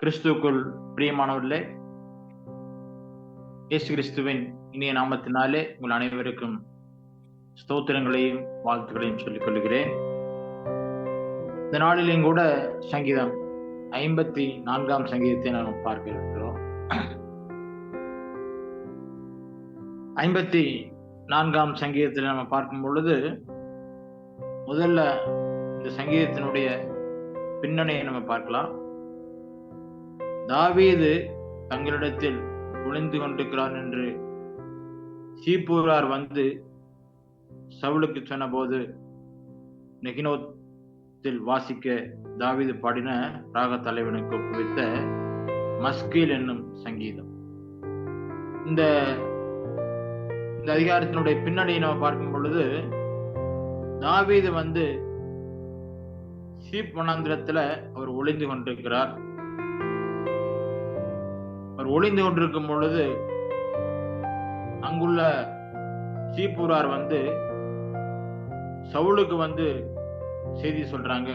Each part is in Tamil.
கிறிஸ்துவுக்குள் பிரியமானவர்களே, இயேசு கிறிஸ்துவின் இனிய நாமத்தினாலே உங்கள் அனைவருக்கும் ஸ்தோத்திரங்களையும் வாழ்த்துக்களையும் சொல்லிக் கொள்கிறேன். இந்த நாளிலேயும் கூட சங்கீதம் 54 சங்கீதத்தை நாம் பார்க்க இருக்கிறோம். 54 சங்கீதத்தில் நம்ம பார்க்கும் பொழுது முதல்ல இந்த சங்கீதத்தினுடைய பின்னணியை நம்ம பார்க்கலாம். தாவீது தங்களிடத்தில் ஒளிந்து கொண்டிருக்கிறான் என்று சீப்பூரார் வந்து சவுலுக்கு சொன்னபோது நெகினோத்தில் வாசிக்க தாவீது பாடின ராக தலைவனுக்கு ஒப்புவித்த மஸ்கீல் என்னும் சங்கீதம். இந்த அதிகாரத்தினுடைய பின்னணியை நம்ம பார்க்கும் பொழுது தாவீது வந்து சீப் வனாந்திரத்துல அவர் ஒளிந்து கொண்டிருக்கிறார். அவர் ஒளிந்து கொண்டிருக்கும் பொழுது அங்குள்ள சீப்பூரார் வந்து சவுலுக்கு வந்து செய்தி சொல்றாங்க.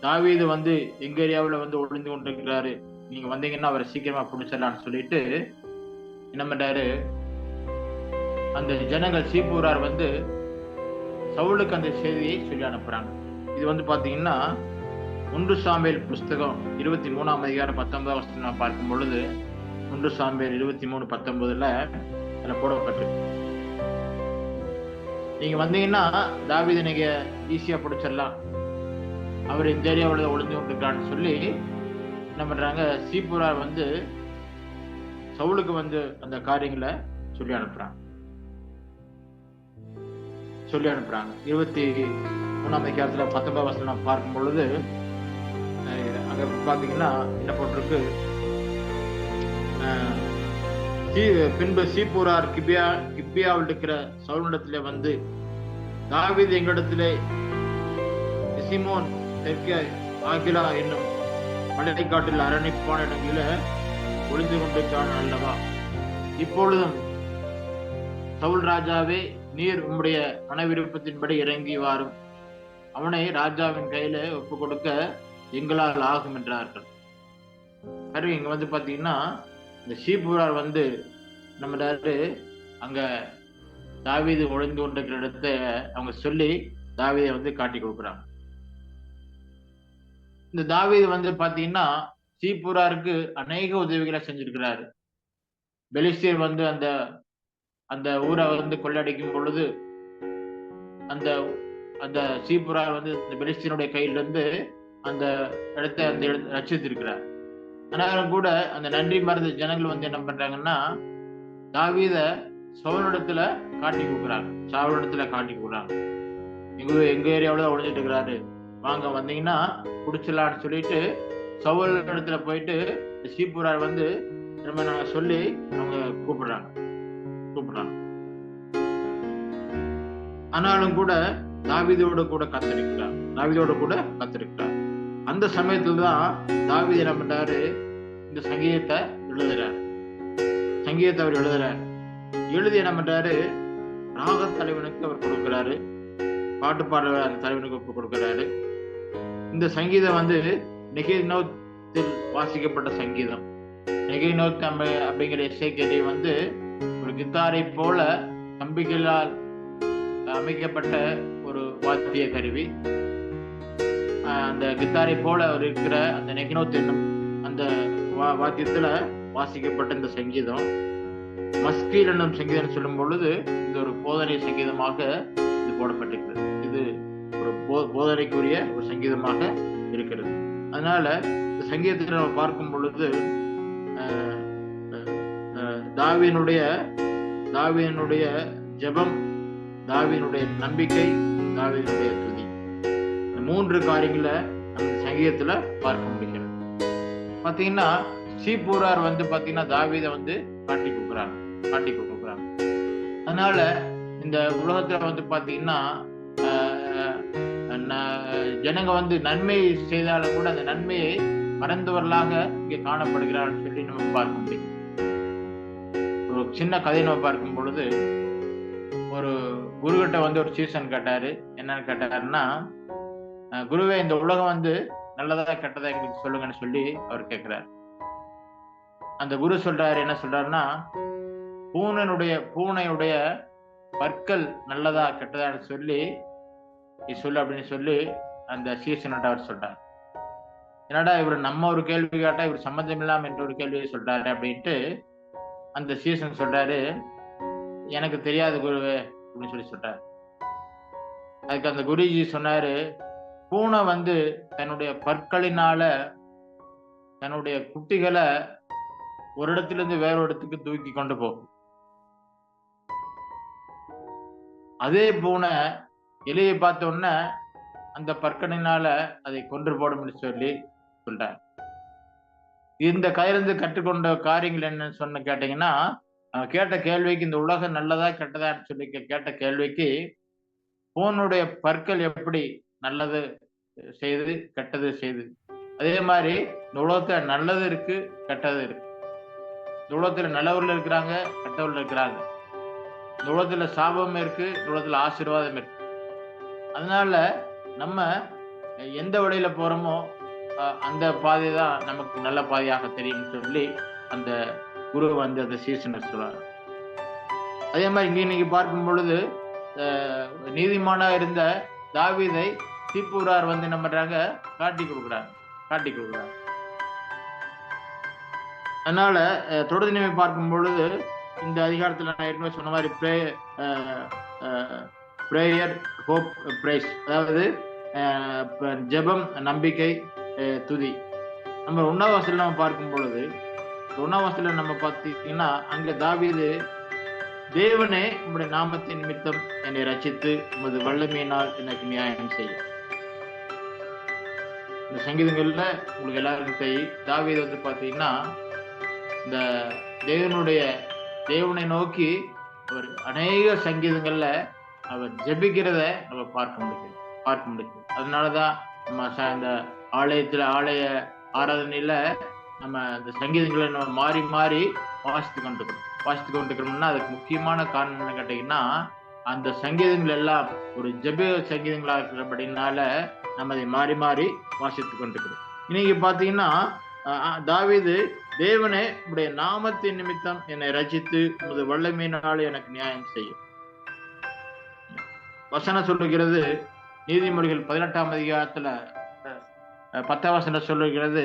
தாவீது வந்து எங்க ஏரியாவில் வந்து ஒளிந்து கொண்டிருக்கிறாரு, நீங்க வந்தீங்கன்னா அவரை சீக்கிரமா பிடிச்சிடலான்னு சொல்லிட்டு என்ன பண்றாரு, அந்த ஜனங்கள் சீப்பூரார் வந்து சவுலுக்கு அந்த செய்தியை சொல்லி அனுப்புறாங்க. இது வந்து பாத்தீங்கன்னா 1 சாமுவேல் புஸ்தகம் 23 அதிகாரம் 19 பார்க்கும் பொழுது 1 சாமுவேல் 23:19 அதுல போடப்பட்டிருக்கு. நீங்க வந்தீங்கன்னா தாவீதை நீங்க ஈஸியா பிடிச்சிடலாம், அவர் இந்த ஏரியாவில் ஒளிஞ்சு கொண்டிருக்கான்னு சொல்லி என்ன பண்றாங்க, சீப்பூரார் வந்து சவுலுக்கு வந்து அந்த காரியங்களை சொல்லி அனுப்புறாங்க. 23 அதிகாரத்துல 19 பார்க்கும் பொழுது அங்க பாத்தீங்கன்னா என்ன போட்டிருக்கு, பின்பு சீப்பூரார் கிப்பியாவில் இருக்கிற சவுலிடத்திலே வந்து தாவீது எங்களிடத்திலே சிமோன் தெற்கே ஆகிலா என்னும் மலைக்காட்டில் அரணிப்பான இடங்களில ஒளிந்து கொண்டிருக்கான் அல்லவா, இப்பொழுதும் சவுல் ராஜாவே நீர் உம்முடைய மன விருப்பத்தின்படி இறங்கி வாரும், அவனை ராஜாவின் கையில ஒப்பு கொடுக்க எங்களால் ஆகும் என்றார்கள். இங்க வந்து பாத்தீங்கன்னா இந்த சீப்பூரார் வந்து நம்ம அங்க தாவீது ஒளிந்து கொண்டிருக்கிற இடத்த அவங்க சொல்லி தாவீதை வந்து காட்டி கொடுக்குறாங்க. இந்த தாவீது வந்து பாத்தீங்கன்னா சீப்பூராருக்கு அநேக உதவிகளை செஞ்சிருக்கிறாரு. பெலிஸ்தியர் வந்து அந்த ஊரை வந்து கொள்ளடிக்கும் பொழுது அந்த சீப்பூரார் வந்து இந்த பெலிஸ்தியனுடைய கையிலிருந்து அந்த இடத்தை ரட்சித்திருக்கிறார். ஆனாலும் கூட அந்த நன்றி மறந்த ஜனங்கள் வந்து என்ன பண்றாங்கன்னா தாவீத சவுலிடத்துல காட்டி கொடுக்குறாங்க. எங்க ஏரியாவில ஒழிஞ்சிட்டு இருக்கிறாரு, வாங்க வந்தீங்கன்னா குடிச்சிடலான்னு சொல்லிட்டு சவுல் இடத்துல போயிட்டு சீப்பூரார் வந்து நம்ம சொல்லி அவங்க கூப்பிடுறாங்க. ஆனாலும் கூட தாவீதோட கூட கத்திருக்கிறார். அந்த சமயத்துல தான் தாவீது என்ன பண்றாரு, இந்த சங்கீதத்தை அவர் எழுதுறாரு. எழுதி என்ன பண்றாரு, ராக தலைவனுக்கு அவர் கொடுக்கிறாரு, பாட்டு பாடுற தலைவனுக்கு ஒப்பு கொடுக்கிறாரு. இந்த சங்கீதம் வந்து நெகினோத்தில் வாசிக்கப்பட்ட சங்கீதம். நெகினோத் அப்படிங்கிற இசைக்கருவி வந்து ஒரு கித்தாரை போல கம்பிகளால் அமைக்கப்பட்ட ஒரு வாத்திய கருவி. அந்த கித்தாரை போல இருக்கிற அந்த நெகினோத் என்னும் அந்த வாத்தியத்துல வாசிக்கப்பட்ட இந்த சங்கீதம் மஸ்கீல் என்னும் சங்கீதம் சொல்லும் பொழுது இது ஒரு போதனை சங்கீதமாக இது போடப்பட்டிருக்கிறது. இது ஒரு போதனைக்குரிய ஒரு சங்கீதமாக இருக்கிறது. அதனால இந்த சங்கீதத்தை நம்ம பார்க்கும் பொழுது தாவீதுடைய ஜெபம், தாவீதுடைய நம்பிக்கை, தாவீதுடைய துதி, இந்த 3 காரியங்களை நம்ம சங்கீதத்துல பார்க்க முடிகிறது. பாத்தீங்கன்னா சீப்பூரார் வந்து பாத்தீங்கன்னா தாவீதை வந்து காட்டி கொடுக்குறாங்க. அதனால இந்த உலகத்துல வந்து பாத்தீங்கன்னா ஜனங்க வந்து நன்மை செய்தாலும் கூட அந்த நன்மையை மறந்தவர்களாக இங்கே காணப்படுகிறார்கள் சொல்லி நம்ம பார்க்க முடியும். ஒரு சின்ன கதை நம்ம பார்க்கும் பொழுது ஒரு குருகிட்ட வந்து ஒரு சீசன் கேட்டாரு. என்னன்னு கேட்டாருன்னா, குருவே, இந்த உலகம் வந்து நல்லதா கெட்டதா எங்களுக்கு சொல்லுங்கன்னு சொல்லி அவர் கேட்கிறார். அந்த குரு சொல்றாரு, என்ன சொல்றாருன்னா, பூனையுடைய பற்கள் நல்லதா கெட்டதான்னு சொல்லி நீ சொல்லு அப்படின்னு சொல்லி அந்த சீசன்ட்ட அவர் சொல்றார். என்னடா இவர் நம்ம ஒரு கேள்வி கேட்டா இவர் சம்மந்தம் இல்லாம என்ற ஒரு கேள்வியை சொல்றாரு அப்படின்ட்டு அந்த சீசன் சொல்றாரு, எனக்கு தெரியாது குருவே அப்படின்னு சொல்லி சொல்றாரு. அதுக்கு அந்த குருஜி சொன்னாரு, பூனை வந்து தன்னுடைய பற்களினால தன்னுடைய குட்டிகளை ஒரு இடத்துல இருந்து வேற இடத்துக்கு தூக்கி கொண்டு போகும். அதே பூனை எலியை பார்த்த உடனே அந்த பற்களினால அதை கொன்று போடும் சொல்லி சொல்றார். இந்த கையிலிருந்து கற்றுக்கொண்ட காரியங்கள் என்னன்னு சொன்ன கேட்டீங்கன்னா, கேட்ட கேள்விக்கு இந்த உலகம் நல்லதா கெட்டதான்னு சொல்லி கேட்ட கேள்விக்கு பூனுடைய பற்கள் எப்படி நல்லது செய்து கெட்டது செய்து, அதே மாதிரி இந்த உலகத்துல நல்லது இருக்கு கெட்டது இருக்கு. இந்த உலகத்துல நல்லவர்கள் இருக்கிறாங்க, கெட்டவர்கள் இருக்கிறாங்க. இந்த உலகத்துல சாபம் இருக்கு, இந்த உலகத்துல ஆசீர்வாதம் இருக்கு. அதனால நம்ம எந்த வழியில போறோமோ அந்த பாதை தான் நமக்கு நல்ல பாதையாக தெரியும் சொல்லி அந்த குரு வந்து அந்த சீசனை சொல்றாரு. அதே மாதிரி இங்க இன்னைக்கு பார்க்கும் பொழுது நீதிமானா இருந்த தாவீதை தீப்பூரார் வந்து என்ன பண்றாங்க, காட்டி கொடுக்குறாங்க. அதனால தொடர் நினைவை பார்க்கும் பொழுது இந்த அதிகாரத்துல நான் ஏற்கனவே சொன்ன மாதிரி பிரேயர், ஹோப், பிரைஸ், அதாவது ஜெபம், நம்பிக்கை, துதி. நம்ம 1ஆம் வசனத்துல நம்ம பார்க்கும் பொழுது 1ஆம் வசனத்துல நம்ம பார்த்தீங்கன்னா அங்க தாவீது, தேவனே உம்முடைய நாமத்தின் நிமித்தம் என்னை ரட்சித்து உமது வல்லமையினால் எனக்கு நியாயம் செய்யும். இந்த சங்கீதங்கள்ல உங்களுக்கு எல்லாருக்கும் தெரியும், தாவீது வந்து பார்த்தீங்கன்னா இந்த தேவனை நோக்கி அவர் அநேக சங்கீதங்கள்ல அவர் ஜெபிக்கிறத நம்ம பார்க்க முடியும். அதனாலதான் நம்ம இந்த ஆலய ஆராதனையில நம்ம இந்த சங்கீதங்களை நம்ம மாறி மாறி வாசித்து கொண்டிருக்கிறோம்னா அதுக்கு முக்கியமான காரணம் என்ன கேட்டீங்கன்னா, அந்த சங்கீதங்கள் எல்லாம் ஒரு ஜெப சங்கீதங்களா இருக்கிறபடினால நம்ம அதை மாறி மாறி வாசித்து கொண்டிருக்கிறோம். இன்னைக்கு பாத்தீங்கன்னா தாவீது, தேவனே உடைய நாமத்தின் நிமித்தம் என்னை ரட்சித்து உமது வல்லமையினால் எனக்கு நியாயம் செய்யும். வசனம் சொல்லுகிறது, நீதிமொழிகள் 18ஆம் அதிகாரத்துல 10ஆம் வசனம் சொல்லுகிறது,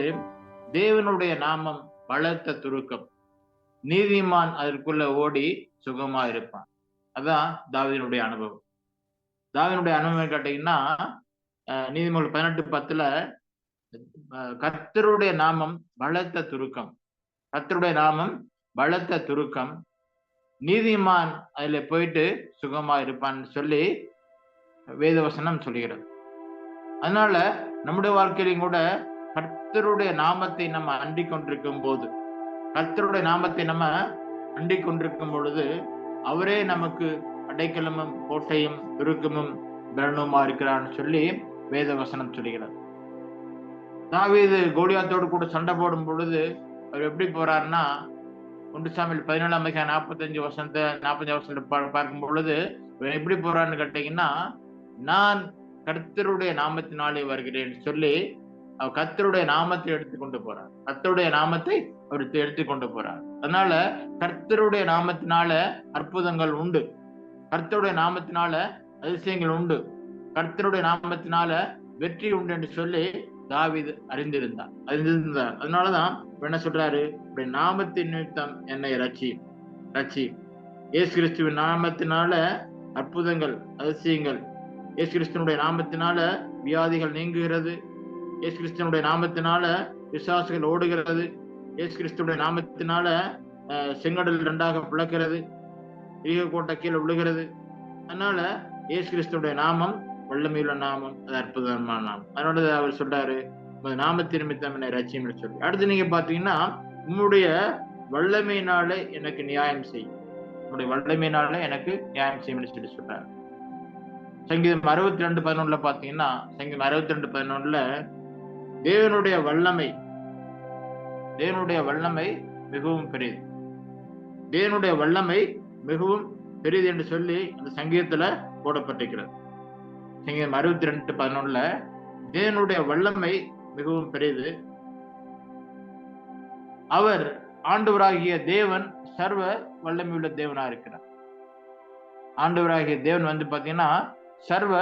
தேவனுடைய நாமம் பலத்த துருக்கம், நீதிமான் அதற்குள்ள ஓடி சுகமா இருப்பான். அதான் தாவீதினுடைய அனுபவம். தாவீதினுடைய அனுபவம் கேட்டீங்கன்னா நீதிமொழிகள் 18:10 கர்த்தருடைய நாமம் பலத்த துருக்கம், நீதிமான் அதுல போயிட்டு சுகமா இருப்பான்னு சொல்லி வேதவசனம் சொல்லுகிறது. அதனால நம்முடைய வாழ்க்கையிலும் கூட கர்த்தருடைய நாமத்தை நம்ம அண்டிக் கொண்டிருக்கும் பொழுது அவரே நமக்கு அடைக்கலமும் கோட்டையும் துருக்கமும் பலனுமா இருக்கிறான்னு சொல்லி வேதவசனம் சொல்லுகிறது. தாவீது கோலியாத்தோடு கூட சண்டை போடும் பொழுது அவர் எப்படி போறாருன்னா, 1 சாமுவேல் 17ஆம் அதிகாரம் 45 வசனத்தை பார்க்கும் பொழுது எப்படி போறான்னு கேட்டீங்கன்னா, நான் கர்த்தருடைய நாமத்தினாலே வருகிறேன் சொல்லி அவர் கர்த்தருடைய நாமத்தை எடுத்துக்கொண்டு போறார். அதனால கர்த்தருடைய நாமத்தினால அற்புதங்கள் உண்டு, கர்த்தருடைய நாமத்தினால அதிசயங்கள் உண்டு, கர்த்தருடைய நாமத்தினால வெற்றி உண்டு என்று சொல்லி தாவீது அறிந்திருந்தார். அதனாலதான் என்ன சொல்றாரு, நாமத்தின் நிமித்தம் என்னை ரட்சி. இயேசு கிறிஸ்துவின் நாமத்தினால அற்புதங்கள், அதிசயங்கள், இயேசு கிறிஸ்துவனுடைய நாமத்தினால வியாதிகள் நீங்குகிறது, இயேசு கிறிஸ்துவனுடைய நாமத்தினால பிசாசுகள் ஓடுகிறது, இயேசு கிறிஸ்துவனுடைய நாமத்தினால செங்கடல் 2ஆக பிளக்கிறது, கோட்டை கீழே விழுகிறது. அதனால இயேசு கிறிஸ்துவனுடைய நாமம் வல்லமையுள்ள நாமம், அது அற்புதமான நாமம். அதனால அவர் சொல்றாரு, நாமத்தின் நிமித்தம் என்னை ரட்சியம் சொல்லி. அடுத்து நீங்க பாத்தீங்கன்னா, உம்முடைய வல்லமையினாலே எனக்கு நியாயம் செய்யும், சொல்லி சொல்றாரு. சங்கீதம் 62:11 பாத்தீங்கன்னா, சங்கீதம் 62:11 தேவனுடைய வல்லமை மிகவும் பெரியது, என்று சொல்லி அந்த சங்கீதத்துல போடப்பட்டிருக்கிறது. சங்கீதம் 62:11 தேவனுடைய வல்லமை மிகவும் பெரியது. அவர் ஆண்டவராகிய தேவன் சர்வ வல்லமையுள்ள தேவனா இருக்கிறார். ஆண்டவராகிய தேவன் வந்து பாத்தீங்கன்னா சர்வ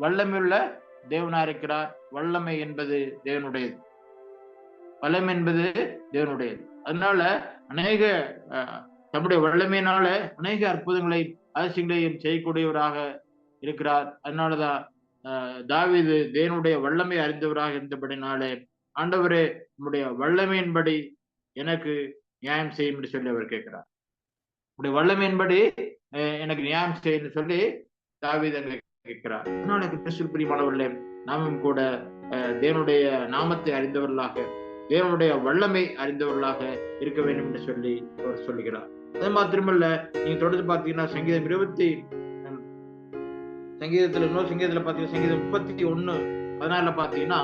வல்லமையுள்ள தேவனா இருக்கிறார். வல்லமை என்பது தேவனுடையது, வல்லமை என்பது தேவனுடையது. அதனால அநேக தம்முடைய வல்லமையினால அநேக அற்புதங்களை அதிசயங்களையும் செய்யக்கூடியவராக இருக்கிறார். அதனாலதான் தாவீது தேவனுடைய வல்லமை அறிந்தவராக இருந்தபடினாலே, ஆண்டவரே உம்முடைய வல்லமையின்படி எனக்கு நியாயம் செய்யும் என்று சொல்லி அவர் கேட்கிறார். உடைய வல்லமையின்படி எனக்கு நியாயம் செய்யும் சொல்லி தாவீது அங்க கேட்கிறார். அதனால கிறிஸ்துவுக்குள் பிரியமானவர்களே, நாமும் கூட தேவனுடைய நாமத்தை அறிந்தவர்களாக, தேவனுடைய வல்லமை அறிந்தவர்களாக இருக்க வேண்டும் என்று சொல்லி அவர் சொல்லுகிறார். அது மாத்திரமல்ல, நீங்க தொடர்ந்து பாத்தீங்கன்னா சங்கீதத்துல இன்னொரு சங்கீதத்துல பாத்தீங்கன்னா சங்கீதம் 31:14 பாத்தீங்கன்னா,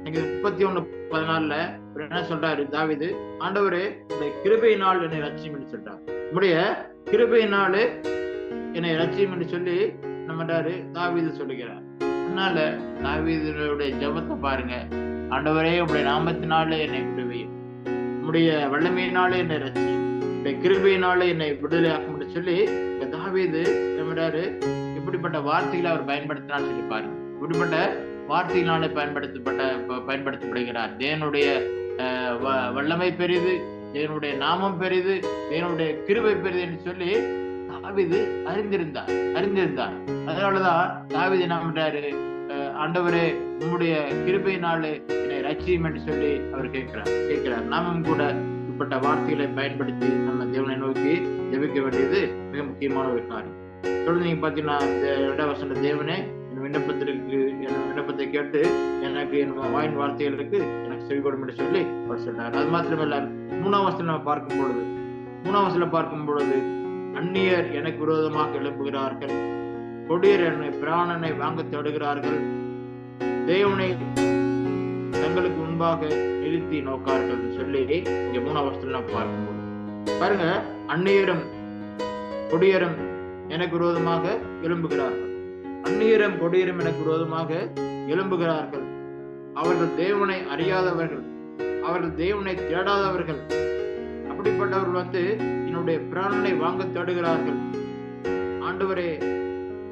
சங்கீதம் 31:14 என்ன சொல்றாரு தாவீது, ஆண்டவரே உடைய கிருபையினால் என்னை ரட்சியும் என்று சொல்றார். உடைய கிருபையினால என்னை ரட்சியும் என்று சொல்லி நம்மடாரு தாவீது சொல்லுகிறார். அதனால தாவீதுடைய ஜெபத்தை பாருங்க, ஆண்டவரே உடைய நாமத்தினாலே என்னை விடுவியும், உடைய வல்லமையினாலே என்னை ரட்சியும், உடைய கிருபையினாலே என்னை விடுதலையாக்கும் என்று சொல்லி தாவீது நம்மடாரு இப்படிப்பட்ட வார்த்தைகளை அவர் பயன்படுத்தினான்னு சொல்லி பாருங்க. இப்படிப்பட்ட வார்த்தையினாலே பயன்படுத்தப்படுகிறார். தேவனுடைய வல்லமை பெரிது, தேவனுடைய நாமம் பெரிது, தேவனுடைய கிருபை பெரிது என்று சொல்லி தாவீது அறிந்திருந்தார். அதனாலதான் தாவீது என்ன பண்றாரு, ஆண்டவரே உம்முடைய கிருபையினாலே என்னை ரட்சியும் என்று சொல்லி அவர் கேட்கிறார். நாமும் கூட இப்படிப்பட்ட வார்த்தைகளை பயன்படுத்தி நம்ம தேவனை நோக்கி ஜெபிக்க வேண்டியது மிக முக்கியமான ஒரு காரியம். தொடர்ந்து நீங்க பாத்தீங்கன்னா 2 வசனம், தேவனே என் விண்ணப்பத்தை கேட்டு எனக்கு என் வாயின் வார்த்தைகளுக்கு எனக்கு செவிகொடும் என்று சொல்லி அவர் சொன்னார். அது மாத்திரமல்ல, 3ஆம் வசனம் பார்க்கும் பொழுது அந்நியர் எனக்கு விரோதமாக எழுப்புகிறார்கள், கொடியர் என்னை பிராணனை வாங்க தேடுகிறார்கள், தேவனை தங்களுக்கு முன்பாக நிறுத்தி நோக்கார்கள் சொல்லி இங்க 3ஆம் வசனம் பார்க்கும்போது பாருங்க, அந்நியரும் கொடியரும் எனக்கு விரோதமாக எழும்புகிறார்கள். அந்நியரும் கொடியரும் எனக்கு விரோதமாக எழும்புகிறார்கள். அவர்கள் தேவனை அறியாதவர்கள், அவர்கள் தேவனை தேடாதவர்கள். அப்படிப்பட்டவர்கள் என்னுடைய பிராணனை வாங்க தேடுகிறார்கள். ஆண்டவரே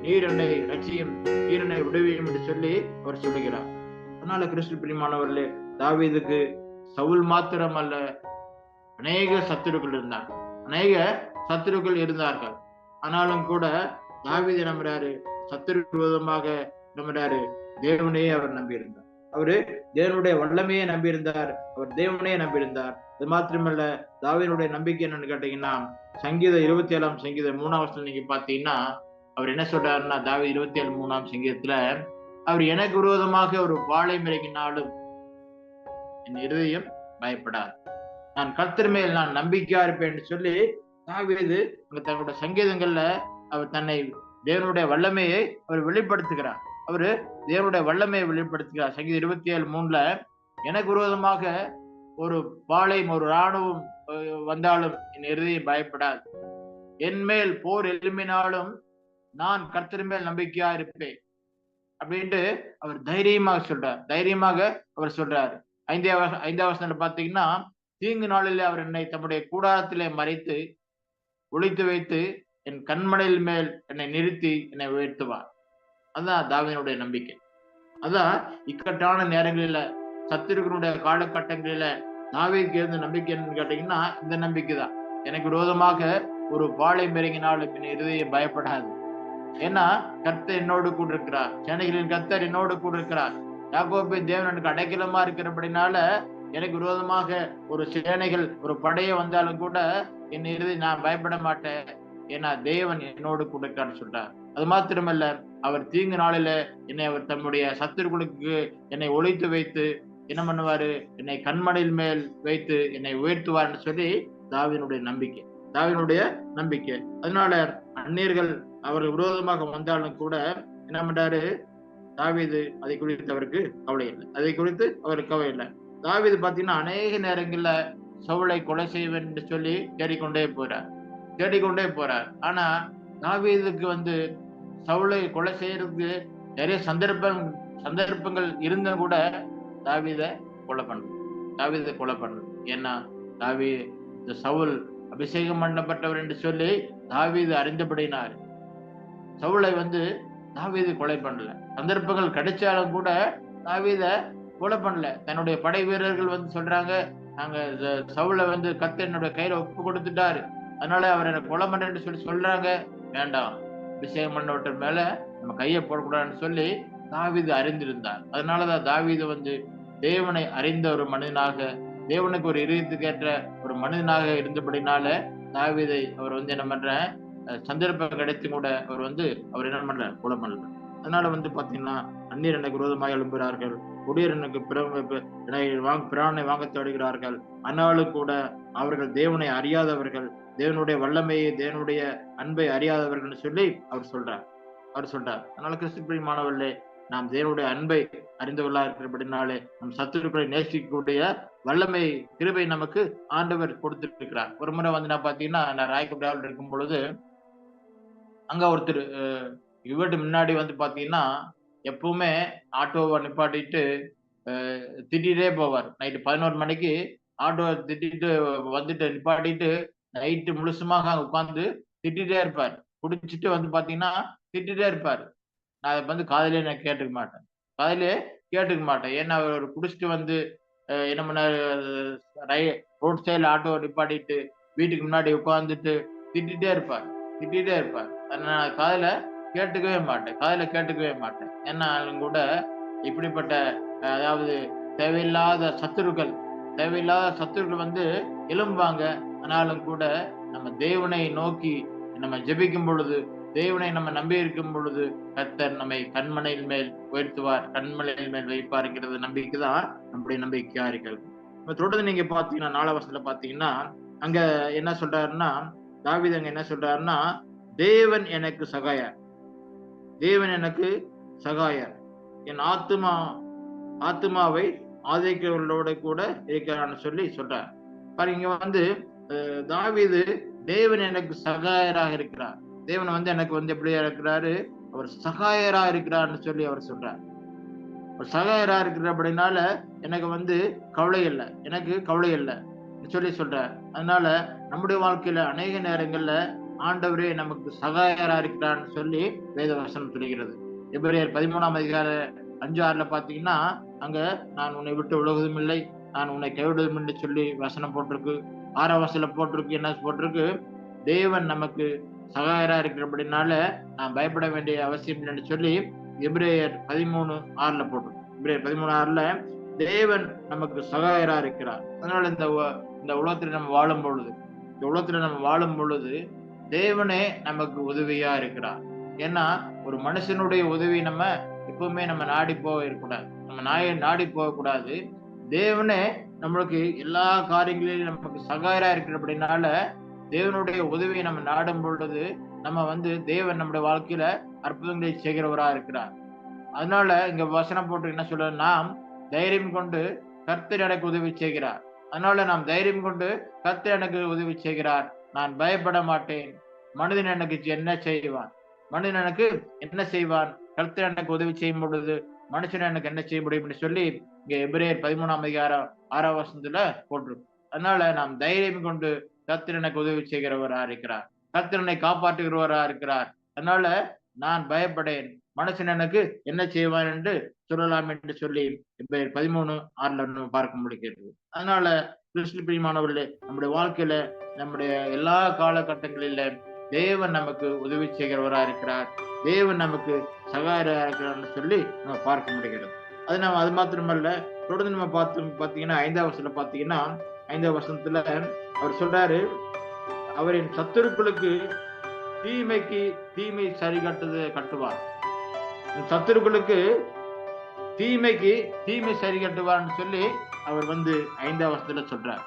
நீர் என்னை ரட்சியும், நீர் என்னை விடுவியும் என்று சொல்லி அவர் சொல்லுகிறார். அதனால கிறிஸ்து பிரியமானவர்களே, தாவீதுக்கு சவுல் மாத்திரம் அல்ல, அநேக சத்துருக்கள் இருந்தார்கள். ஆனாலும் கூட தாவீது நம்புறாரு, சத்துருக்கு விரோதமாக நம்புறாரு, தேவனையே அவர் நம்பியிருந்தார். அவரு தேவனுடைய வல்லமையே நம்பியிருந்தார், அவர் தேவனையே நம்பியிருந்தார். அது மாத்திரமல்ல, தாவீதுடைய நம்பிக்கை என்னன்னு கேட்டீங்கன்னா, சங்கீதம் 27ஆம் சங்கீதம் 3ஆம் வசனம் நீங்க பாத்தீங்கன்னா அவர் என்ன சொல்றாருன்னா, தாவீது 27:3ஆம் சங்கீதத்துல, அவர் எனக்கு விரோதமாக ஒரு வாளை மிரங்கினாலும் என் இருதயம் பயப்படாது, நான் கர்த்தர் மேல் நான் நம்பிக்கையா இருப்பேன் என்று சொல்லி தாவீது தன்னுடைய சங்கீதங்கள்ல அவர் தன்னை தேவனுடைய வல்லமையை அவர் வெளிப்படுத்துகிறார். அவரு தேவனுடைய வல்லமையை வெளிப்படுத்துகிறார். சங்கீதம் 27:3 எனக்கு விரோதமாக ஒரு பாளையம், ஒரு இராணுவம் வந்தாலும் என் இருதயம் பயப்படாது, என் மேல் போர் எழும்பினாலும் நான் கர்த்தர் மேல் நம்பிக்கையா இருப்பேன் அப்படின்ட்டு அவர் தைரியமாக அவர் சொல்றாரு. 5ஆம் வசனத்துல பாத்தீங்கன்னா, தீங்கு நாளிலே அவர் என்னை தம்முடைய கூடாரத்திலே மறைத்து ஒளித்து வைத்து என் கண்மனையில் மேல் என்னை நிறுத்தி என்னை உயர்த்துவார். அதான் தாவீதுடைய நம்பிக்கை. அதான் இக்கட்டான நேரங்களில, சத்துருக்களுடைய காலகட்டங்களில தாவீதுக்கு இருந்த நம்பிக்கை என்னன்னு கேட்டீங்கன்னா இந்த நம்பிக்கை தான். எனக்கு விரோதமாக ஒரு வாளை மெருங்கினாலும் என் இருதயம் பயப்படாது, ஏன்னா கர்த்தர் என்னோடு கூட இருக்கிறார், சேனைகளின் கர்த்தர் என்னோடு கூட இருக்கிறார். யாக்கோபின் தேவன் எனக்கு அடைக்கலமா இருக்கிறபடினால எனக்கு விரோதமாக ஒரு சேனைகள், ஒரு படையை வந்தாலும் கூட என் இருதயம் நான் பயப்பட மாட்டேன், ஏன்னா தேவன் என்னோடு கூட இருக்கான்னு சொல்றார். அது மாத்திரமல்ல, அவர் தீங்கு நாளில என்னை அவர் தம்முடைய சத்துருக்களுக்கு என்னை ஒளித்து வைத்து என்ன பண்ணுவாரு, என்னை கண்மணில் மேல் வைத்து என்னை உயர்த்துவார்னு சொல்லி தாவீதுடைய நம்பிக்கை. அதனால அந்நியர்கள் அவர்கள் விரோதமாக வந்தாலும் கூட என்ன பண்றாரு தாவீது, அதை குறித்து அவருக்கு கவலை இல்லை. தாவீது பாத்தீங்கன்னா அநேக நேரங்கள்ல சவுலை கொலை செய்வேன் என்று சொல்லி தேடிக்கொண்டே போறார். ஆனா தாவீதுக்கு சவுலை கொலை செய்யறதுக்கு நிறைய சந்தர்ப்பங்கள் இருந்தும் கூட தாவீதை கொலை பண்றது. தாவீதை கொலை பண்றது. ஏன்னா இந்த சவுல் அபிஷேகம் பண்ணப்பட்டவர் என்று சொல்லி தாவீது அறிந்தபடினார் சவுலை தாவீது கொலை பண்ணல. சந்தர்ப்பங்கள் கிடைச்சாலும் கூட தாவீதை கொலை பண்ணல. தன்னுடைய படை வீரர்கள் சொல்றாங்க, நாங்க சவுலை கர்த்தர் என்னுடைய கையில ஒப்பு கொடுத்துட்டாரு, அதனால அவர் என்ன கொலை பண்ணு சொல்லி சொல்றாங்க. வேண்டாம், அபிஷேகம் பண்ணவற்ற மேல நம்ம கையை போடக்கூடாதுன்னு சொல்லி தாவீது அறிந்திருந்தார். அதனாலதான் தாவீது தேவனை அறிந்த ஒரு மனிதனாக, தேவனுக்கு ஒரு இதயத்துக்கு ஏற்ற ஒரு மனிதனாக இருந்தபடினால தாவீதை அவர் என்ன பண்ற சந்தர்ப்பம் கிடைத்து கூட அவர் என்ன பண்ற கொலை பண்ணல. அதனால பாத்தீங்கன்னா அந்நியர் எனக்கு விரோதமாக எழும்புகிறார்கள், குடியர் எனக்கு பிராணை வாங்க தேடுகிறார்கள், ஆனாலும் கூட அவர்கள் தேவனை அறியாதவர்கள், தேவனுடைய வல்லமையை தேவனுடைய அன்பை அறியாதவர்கள் சொல்லி அவர் சொல்றார். அதனால கிறிஸ்து பிரியமானவர்களே, நாம் தேவனுடைய அன்பை அறிந்தவர்களா இருக்கிறபடினாலே நம் சத்துருக்களை நேசிக்கக்கூடிய வல்லமை கிருபை நமக்கு ஆண்டவர் கொடுத்துருக்கிறார். ஒரு முறை நான் பாத்தீங்கன்னா நான் ராயக்கோட்டையாவில் இருக்கும் பொழுது அங்க ஒருத்தர் இவர்கிட்ட முன்னாடி பாத்தீங்கன்னா எப்பவுமே ஆட்டோவை நிப்பாட்டிட்டு திட்டிகிட்டே போவார். நைட்டு 11 மணிக்கு ஆட்டோவை திட்டிட்டு நிப்பாட்டிட்டு நைட்டு முழுசுமாக உட்கார்ந்து திட்டிகிட்டே இருப்பார். குடிச்சிட்டு பாத்தீங்கன்னா திட்டிகிட்டே இருப்பார். நான் அதை காதலே நான் கேட்டுக்க மாட்டேன். ஏன்னா அவர் குடிச்சிட்டு என்ன பண்ணாரு, ரோட் சைடில் ஆட்டோ நிப்பாட்டிட்டு வீட்டுக்கு முன்னாடி உட்கார்ந்துட்டு திட்டிகிட்டே இருப்பார். நான் காதல கேட்டுக்கவே மாட்டேன். என்னாலும் கூட இப்படிப்பட்ட அதாவது தேவையில்லாத சத்துருக்கள் எழும்புவாங்க. ஆனாலும் கூட நம்ம தேவனை நோக்கி நம்ம ஜெபிக்கும் பொழுது, தேவனை நம்ம நம்பி இருக்கும் பொழுது கர்த்தர் நம்மை கண்மனையில் மேல் உயர்த்துவார், கண்மனையில் மேல் வைப்பாருங்கிறது நம்பிக்கைதான் நம்முடைய நம்பிக்கையா இருக்கிறது. தொடர்ந்து நீங்க பாத்தீங்கன்னா 4 வசனத்துல பாத்தீங்கன்னா அங்க என்ன சொல்றாருன்னா, தாவீது அங்க என்ன சொல்றாருன்னா, தேவன் எனக்கு சகாயர், என் ஆத்துமாவை ஆதரிக்கிறவர்களோட கூட இருக்கிறான்னு சொல்லி சொல்றார். பாருங்க, தாவீது தேவன் எனக்கு சகாயராக இருக்கிறார். தேவன் எனக்கு எப்படியா இருக்கிறாரு, அவர் சகாயரா இருக்கிறார்னு சொல்லி அவர் சொல்றார். சகாயரா இருக்கிற அப்படின்னால எனக்கு கவலை இல்லை சொல்லி சொல்றார். அதனால நம்முடைய வாழ்க்கையில அநேக நேரங்கள்ல ஆண்டவரே நமக்கு சகாயரா இருக்கிறான்னு சொல்லி வேத வசனம் சொல்கிறது. எபிரேயர் 13ஆம் அதிகாரம் 5-6 பாத்தீங்கன்னா அங்க நான் உன்னை விட்டு விலகுவதும் இல்லை, நான் உன்னை கைவிடுவதும் இல்லை சொல்லி வசனம் போட்டிருக்கு. 6ஆம் வசனம் போட்டிருக்கு. என்ன போட்டிருக்கு, தேவன் நமக்கு சகாயரா இருக்கிறபடினால நான் பயப்பட வேண்டிய அவசியம் இல்லைன்னு சொல்லி எபிரேயர் 13:6 போட்டிருக்கு. எபிரேயர் 13:6 தேவன் நமக்கு சகாயரா இருக்கிறார். அதனால இந்த உலகத்துல நம்ம வாழும் பொழுது தேவனே நமக்கு உதவியா இருக்கிறார். ஏன்னா ஒரு மனுஷனுடைய உதவி நம்ம எப்பவுமே நம்ம நாடி போகக்கூடாது. தேவனே நம்மளுக்கு எல்லா காரியங்களிலும் நமக்கு சகாயரா இருக்கிறபடினால தேவனுடைய உதவியை நம்ம நாடும் பொழுது நம்ம தேவன் நம்முடைய வாழ்க்கையில அற்புதங்களை செய்கிறவரா இருக்கிறார். அதனால இங்க வசனம் போட்டு என்ன சொல்ற, நாம் தைரியம் கொண்டு கர்த்தர் எனக்கு உதவி செய்கிறார். அதனால நாம் தைரியம் கொண்டு கர்த்தர் எனக்கு உதவி செய்கிறார், நான் பயப்பட மாட்டேன். மனிதன் எனக்கு என்ன செய்வான், கர்த்தர் எனக்கு உதவி செய்யும் பொழுது மனுஷன் எனக்கு என்ன செய்ய முடியும்னு சொல்லி இங்க எபிரேயர் 13ஆம் அதிகாரம் 6ஆம் வசனத்துல போட்டிருக்கு. அதனால நாம் தைரியம் கொண்டு கர்த்தர் எனக்கு உதவி செய்கிறவரா இருக்கிறார், கர்த்தர் என்னை காப்பாற்றுகிறவரா இருக்கிறார். அதனால நான் பயப்படேன், மனுஷன் எனக்கு என்ன செய்வான் என்று சொல்லலாம் என்று சொல்லி 13:6 பார்க்க முடிகிறது. அதனால கிறிஸ்து பிரியமானவர்களே, நம்முடைய வாழ்க்கையில நம்முடைய எல்லா காலகட்டங்களில தேவன் நமக்கு உதவி செய்கிறவரா இருக்கிறார், தேவன் நமக்கு சகாயரா இருக்கிறார்னு சொல்லி நம்ம பார்க்க முடிகிறது. அது மாத்திரமல்ல, தொடர்ந்து நம்ம பாத்தீங்கன்னா 5ஆம் வசனத்துல பாத்தீங்கன்னா 5ஆம் வசனத்துல அவர் சொல்றாரு, அவரின் சத்துருக்களுக்கு தீமைக்கு தீமை சரி கட்டுவார். சத்துருக்களுக்கு தீமைக்கு தீமை சரி கட்டுவார்னு சொல்லி அவர் 5ஆம் வசனத்துல சொல்றார்.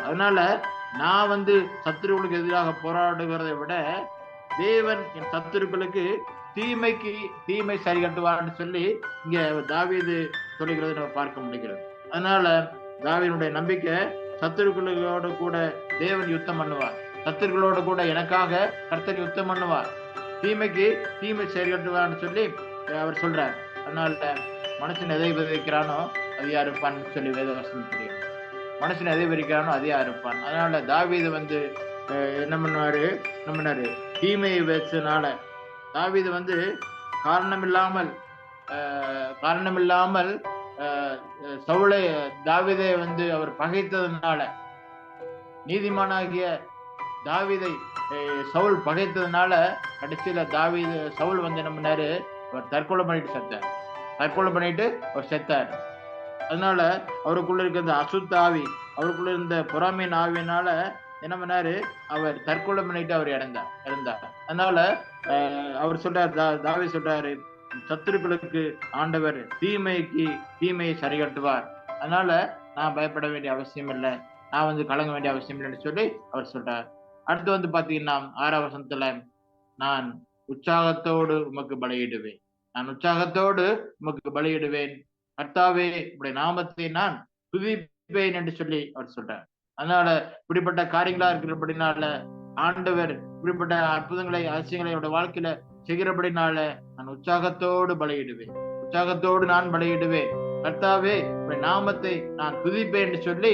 அதனால நான் சத்துருக்களுக்கு எதிராக போராடுகிறதை விட தேவன் என் சத்துருக்களுக்கு தீமைக்கு தீமை சரி கட்டுவார்னு சொல்லி இங்க தாவீது சொல்லுகிறதை நம்ம பார்க்க முடிகிறது. அதனால தாவீதுடைய நம்பிக்கை, சத்துருக்களோடு கூட தேவன் யுத்தம் பண்ணுவார், சத்துருக்களோடு கூட எனக்காக கர்த்தர் யுத்தம் பண்ணுவார், தீமைக்கு தீமை சரி கட்டுவார்னு சொல்லி அவர் சொல்றார். அதனால மனுஷன் எதை விதைக்கிறானோ அது அறுப்பான்னு சொல்லி வேதவசனம் தெரியும். மனுஷன் எதை விதைக்கிறானோ அதே அறுப்பான். அதனால தாவீது வந்து என்ன பண்ணாரு தீமையை விதைச்சதுனால தாவீது வந்து காரணமில்லாமல் சவுளை தாவீதை வந்து அவர் பகைத்ததுனால, நீதிமானாகிய தாவீதை சவுல் பகைத்ததுனால கடைசியில சவுல் வந்து என்ன பண்ணாரு, அவர் தற்கொலை பண்ணிட்டு அவர் செத்தார். அதனால அவருக்குள்ள இருக்கிற அசுத்த ஆவி, அவருக்குள்ள இருந்த பொறாமையின் ஆவியினால என்ன பண்ணாரு, அவர் தற்கொலை பண்ணிட்டு அவர் இறந்தார். அதனால அவர் சொல்றாரு, தாவீது சொல்றாரு, சத்துருக்களுக்கு ஆண்டவர் தீமையை சரிகட்டுவார். அதனால நான் பயப்பட வேண்டிய அவசியம் இல்லை, நான் வந்து கலங்க வேண்டிய அவசியம் இல்லைன்னு சொல்லி அவர் சொல்றார். அடுத்து வந்து பாத்தீங்கன்னா 6ஆம் வசனத்துல, நான் உற்சாகத்தோடு உமக்கு பலியிடுவேன், கர்த்தாவே உடைய நாமத்தை நான் துதிப்பேன் என்று சொல்லி அவர் சொல்றார். அதனால இப்படிப்பட்ட காரியங்களா இருக்கிறபடினால, ஆண்டவர் இப்படிப்பட்ட அற்புதங்களை அதிசயங்களை அவருடைய வாழ்க்கையில செய்கிறபடினால நான் உற்சாகத்தோடு நான் பலியிடுவேன், கர்த்தாவே உடைய நாமத்தை நான் துதிப்பேன் என்று சொல்லி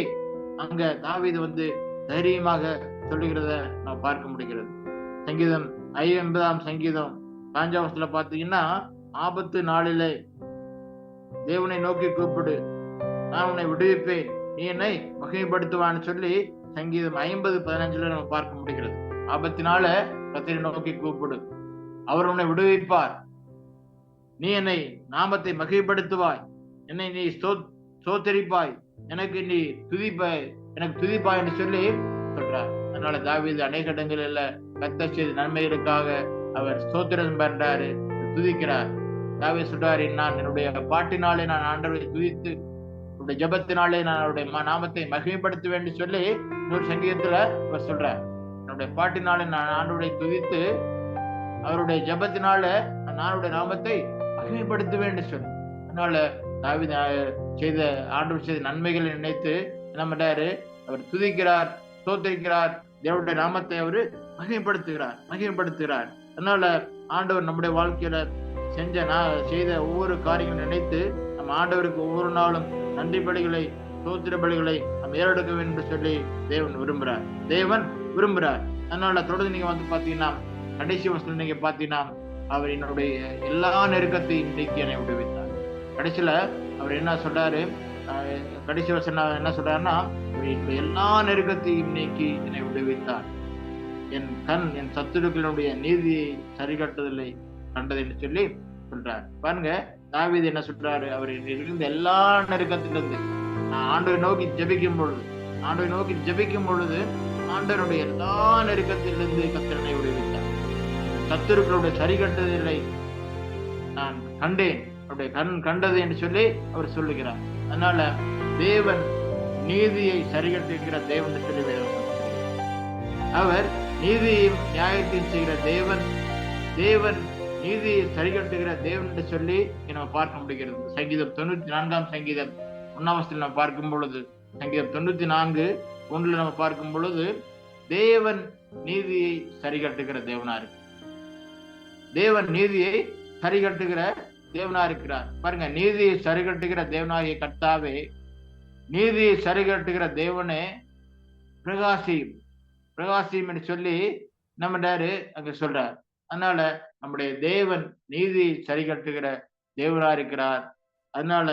அங்க தாவீது வந்து தைரியமாக சொல்லுகிறத நான் பார்க்க முடிகிறது. சங்கீதம் 50ஆம் சங்கீதம் 5ஆம் வசனத்துல பாத்தீங்கன்னா, ஆபத்து நாளிலே தேவனை நோக்கி கூப்பிடு, நான் உன்னை விடுவிப்பேன், நீ என்னை மகிமைப்படுத்துவான்னு சொல்லி சங்கீதம் 50:15 நம்ம பார்க்க முடிகிறது. ஆபத்தினால கர்த்தரை நோக்கி கூப்பிடு, அவர் உன்னை விடுவிப்பார், நீ என்னை நாமத்தை மகிமைப்படுத்துவாய், என்னை நீ சோத்தரிப்பாய், எனக்கு துதிப்பாய் என்று சொல்லி சொல்றார். அதனால தாவீது அநேக இடங்களில் கர்த்தர் செய்த நன்மைகளுக்காக அவர் ஸ்தோத்திரம் பண்றாரு, துதிக்கிறார். தாவீது சொல்றாரு, நான் என்னுடைய பாட்டினாலே நான் ஆண்டவரை துதித்து, என்னுடைய ஜபத்தினாலே நான் அவருடைய நாமத்தை மகிமைப்படுத்துவேன் என்று சொல்லி இன்னொரு சங்கீதத்துல அவர் சொல்றார். என்னுடைய பாட்டினாலே நான் ஆண்டவரை துதித்து, அவருடைய ஜபத்தினால நான் ஆண்டவருடைய நாமத்தை மகிமைப்படுத்துவேன் என்று சொல்லி. அதனால தாவீது ஆண்டவர் செய்த நன்மைகளை நினைத்து என்ன பண்றாரு, அவர் துதிக்கிறார், ஸ்தோத்திரிக்கிறார், தேவனுடைய நாமத்தை அவரு மகிமைப்படுத்துகிறார். அதனால ஆண்டவர் நம்முடைய வாழ்க்கையில செய்த ஒவ்வொரு காரியங்களும் நினைத்து நம்ம ஆண்டவருக்கு ஒவ்வொரு நாளும் நன்றி பலிகளை, ஸ்தோத்திர பலிகளை நம்ம ஏறெடுக்க வேண்டும் என்று சொல்லி தேவன் விரும்புகிறார். அதனால தொடர்ந்து நீங்க வந்து பாத்தீங்கன்னா, கடைசி வசனம் நீங்க பாத்தீங்கன்னா, அவர் என்னுடைய எல்லா நெருக்கத்தையும் நீக்கி என்னை விடுவித்தார். கடைசியில அவர் என்ன சொல்றாரு, கடைசி வசனம் என்ன சொல்றாருன்னா, எல்லா நெருக்கத்தையும் நீக்கி என்னை விடுவித்தார், என் சத்துருக்களுடைய நீதியை சரிகட்டுதலை கண்டது என்று சொல்லி சொல்றாரு. பாருங்க, தாவீது என்ன சொல்றாரு, அவர் இருந்த எல்லா நெருக்கத்திலிருந்து நான் ஆண்டவரை நோக்கி ஜெபிக்கும் பொழுது ஆண்டவருடைய எல்லா நெருக்கத்திலிருந்து கர்த்தர் என்னை விடுவித்தார், சத்துருக்களுடைய சரிகட்டுதலை நான் கண்டேன், அவருடைய கண்டது என்று சொல்லி அவர் சொல்லுகிறார். அதனால தேவன் நீதியை சரிகட்டுகிற தேவன் என்று சொல்லி அவர் நீதியையும் நியாயத்தையும் செய்கிற தேவன் நீதியை சரிகட்டுகிற தேவன் என்று சொல்லி நம்ம பார்க்க முடிகிறது. சங்கீதம் 94ஆம் சங்கீதம் 1ஆம் வசனத்தில் நம்ம பார்க்கும் பொழுது, சங்கீதம் 94:1 நம்ம பார்க்கும் பொழுது, தேவன் நீதியை சரிகட்டுகிற தேவனா இருக்கிறார். பாருங்க, நீதியை சரிகட்டுகிற தேவனாகிய கர்த்தாவே, நீதியை சரிகட்டுகிற தேவனே பிரகாசியும் என்று சொல்லி நம்ம அங்க சொல்றார். அதனால நம்முடைய தேவன் நீதியை சரிகட்டுகிற தேவனா இருக்கிறார். அதனால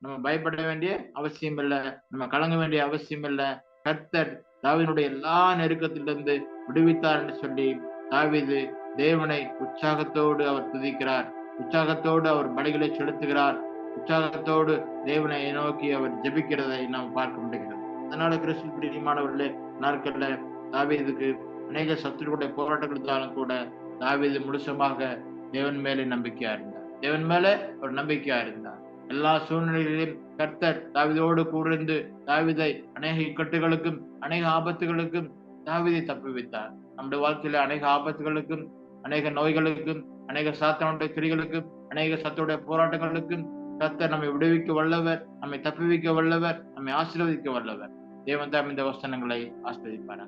நம்ம பயப்பட வேண்டிய அவசியம் இல்லை, நம்ம கலங்க வேண்டிய அவசியம் இல்லை. கர்த்தர் தாவீதுடைய எல்லா நெருக்கத்திலிருந்து விடுவித்தார் என்று சொல்லி தாவீது தேவனை உற்சாகத்தோடு அவர் துதிக்கிறார், உற்சாகத்தோடு அவர் பலிகளை செலுத்துகிறார், உற்சாகத்தோடு தேவனை நோக்கி அவர் ஜெபிக்கிறதை நாம் பார்க்க முடிகிறது. அதனால கிறிஸ்து பிரியமானவர்களே, நாட்கள்ல தாவீதுக்கு அநேக சத்துருடைய போராட்டங்கள் இருந்தாலும் கூட தாவீது முழுசமாக தேவன் மேலே நம்பிக்கையா இருந்தார். எல்லா சூழ்நிலைகளிலும் கர்த்தர் தாவீதோடு கூர்ந்து தாவீதை அநேக இக்கட்டுகளுக்கும் அநேக ஆபத்துகளுக்கும் தாவீதை தப்புவித்தார். நம்முடைய வாழ்க்கையில அநேக ஆபத்துகளுக்கும் அநேக நோய்களுக்கும் அநேக சாத்தானுடைய கிரிகளுக்கும் அநேக சத்துடைய போராட்டங்களுக்கும் கர்த்தர் நம்மை விடுவிக்க வல்லவர், நம்மை தப்புவிக்க வல்லவர், நம்மை ஆசீர்வதிக்க வல்லவர். தேவன் தாம் இந்த வசனங்களை ஆசீர்வதிப்பார்.